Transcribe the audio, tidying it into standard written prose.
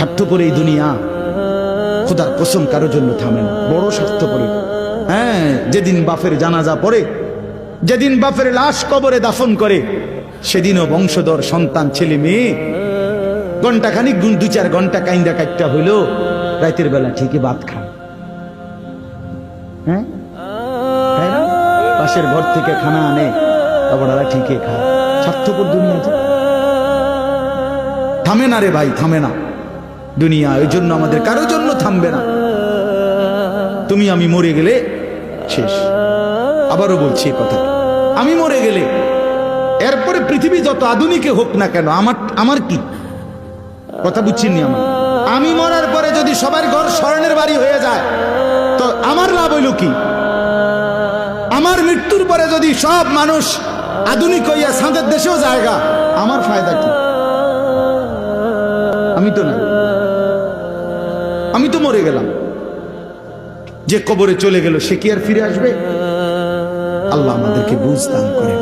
স্বার্থপর এই দুনিয়া খোদার কসম কারোর জন্য থামে না, বড় স্বার্থপর। হ্যাঁ, যেদিন বাপের জানাজা পড়ে, যেদিন বাপের লাশ কবরে দাফন করে, সেদিনও বংশধর সন্তান ছেলে মেয়ে ঘন্টাখানিক 2-4 ঘন্টা কাইন্দা কাটটা হইলো, রাতের বেলা ঠিকই ভাত খায়। হ্যাঁ, পাশের ঘর থেকে খানা আনে, ওরা ঠিকই খায়। স্বার্থপর দুনিয়া থামে না রে ভাই, থামে না দুনিয়া। ওই জন্য আমাদের কারোর জন্য থামবে না। তুমি আমি মরে গেলে শেষ। আবারও বলছি কথা, আমি মরে গেলে এরপরে পৃথিবী যত আধুনিকে হোক না কেন, আমার কি কথা বুঝছিনি? আমি মরার পরে যদি সবার ঘর স্বর্ণের বাড়ি হয়ে যায় তো আমার লাভ হইল কি? আমার মৃত্যুর পরে যদি সব মানুষ আধুনিক হইয়া সাঁদের দেশেও জায়গা, আমার ফায়দা কি? আমি তো না, আমি তো মরে গেলাম। যে কবরে চলে গেল সে কি আর ফিরে আসবে? আল্লাহ আমাদেরকে বুঝ দান করেন।